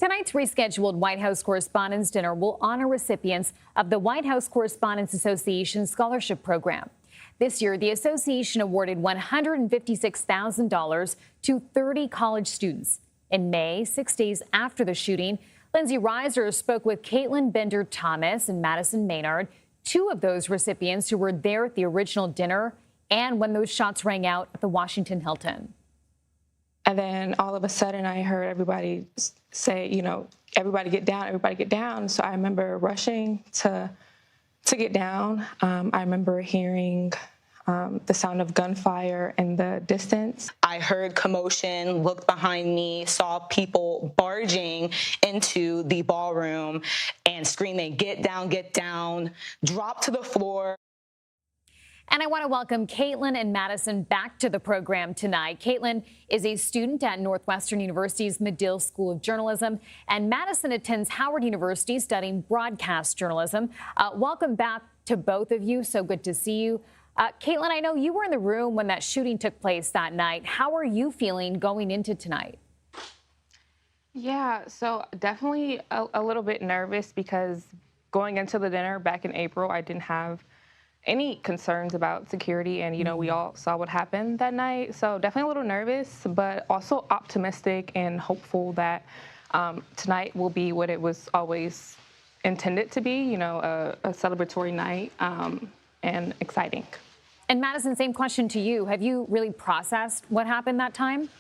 Tonight's rescheduled White House Correspondents' Dinner will honor recipients of the White House Correspondents Association Scholarship Program. This year, the association awarded $156,000 to 30 college students. In May, 6 days after the shooting, Lindsay Reiser spoke with Kaitlin Bender-Thomas and Madison Maynard, two of those recipients who were there at the original dinner and when those shots rang out at the Washington Hilton. And then all of a sudden I heard everybody say, everybody get down, everybody get down. So I remember rushing to get down. I remember hearing the sound of gunfire in the distance. I heard commotion, looked behind me, saw people barging into the ballroom and screaming, get down, drop to the floor. And I want to welcome Kaitlin and Madison back to the program tonight. Kaitlin is a student at Northwestern University's Medill School of Journalism, and Madison attends Howard University studying broadcast journalism. Welcome back to both of you. So good to see you. Kaitlin, I know you were in the room when that shooting took place that night. How are you feeling going into tonight? Yeah, so definitely a little bit nervous because going into the dinner back in April, I didn't have any concerns about security, and we all saw what happened that night. So definitely a little nervous, but also optimistic and hopeful that tonight will be what it was always intended to be, a celebratory night and exciting. And Madison, same question to you. Have you really processed what happened that time?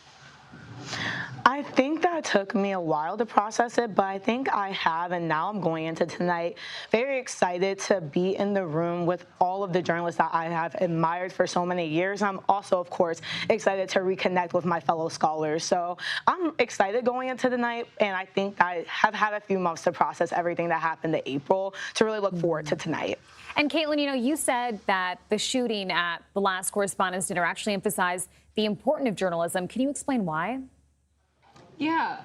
I think that took me a while to process it, but I think I have, and now I'm going into tonight very excited to be in the room with all of the journalists that I have admired for so many years. I'm also, of course, excited to reconnect with my fellow scholars. So I'm excited going into the night, and I think I have had a few months to process everything that happened in April to really look forward to tonight. And Kaitlin, you said that the shooting at the last Correspondents' Dinner actually emphasized the importance of journalism. Can you explain why? Yeah,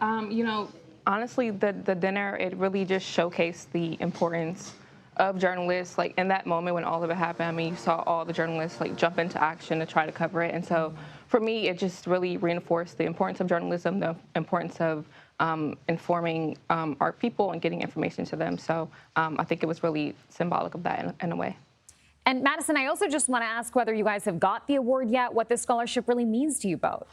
honestly, the dinner, it really just showcased the importance of journalists. Like in that moment when all of it happened, you saw all the journalists jump into action to try to cover it. And so for me, it just really reinforced the importance of journalism, the importance of informing our people and getting information to them. So I think it was really symbolic of that in a way. And Madison, I also just want to ask whether you guys have got the award yet, what this scholarship really means to you both.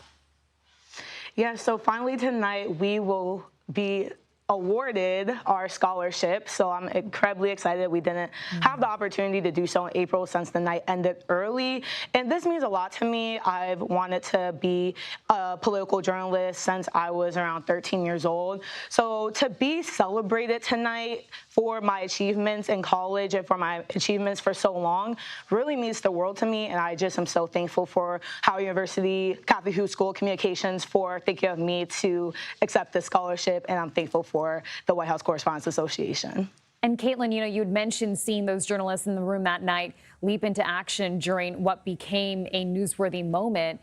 Yeah, so finally tonight we will be awarded our scholarship. So I'm incredibly excited. We didn't have the opportunity to do so in April since the night ended early. And this means a lot to me. I've wanted to be a political journalist since I was around 13 years old. So to be celebrated tonight for my achievements in college and for my achievements for so long really means the world to me. And I just am so thankful for Howard University, Catholic School of Communications for thinking of me to accept this scholarship. And I'm thankful for the White House Correspondents Association. And Kaitlin, you'd mentioned seeing those journalists in the room that night leap into action during what became a newsworthy moment.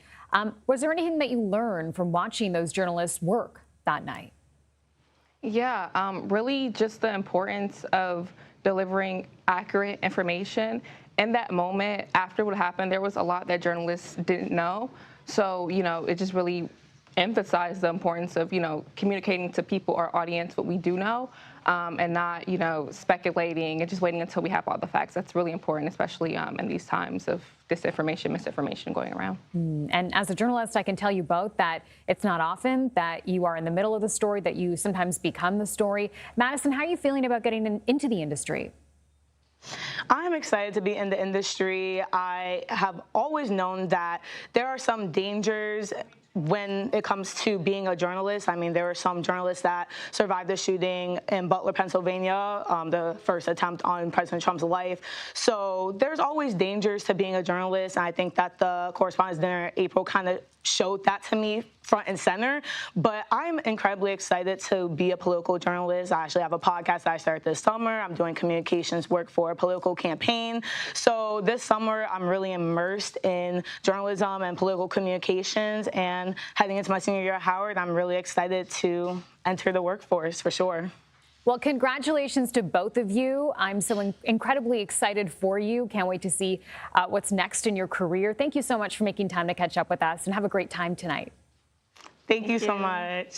Was there anything that you learned from watching those journalists work that night? Yeah, really just the importance of delivering accurate information. In that moment, after what happened, there was a lot that journalists didn't know. So, it just really emphasize the importance of, communicating to people, our audience, what we do know, and not, speculating and just waiting until we have all the facts. That's really important, especially in these times of disinformation, misinformation going around. And as a journalist, I can tell you both that it's not often that you are in the middle of the story, that you sometimes become the story. Madison, how are you feeling about getting into the industry? I'm excited to be in the industry. I have always known that there are some dangers when it comes to being a journalist. There were some journalists that survived the shooting in Butler, Pennsylvania, the first attempt on President Trump's life. So there's always dangers to being a journalist. And I think that the Correspondents' Dinner in April kind of showed that to me front and center. But I'm incredibly excited to be a political journalist. I actually have a podcast that I started this summer. I'm doing communications work for a political campaign. So this summer, I'm really immersed in journalism and political communications. And heading into my senior year at Howard, I'm really excited to enter the workforce for sure. Well, congratulations to both of you. I'm so incredibly excited for you. Can't wait to see what's next in your career. Thank you so much for making time to catch up with us, and have a great time tonight. Thank you so much.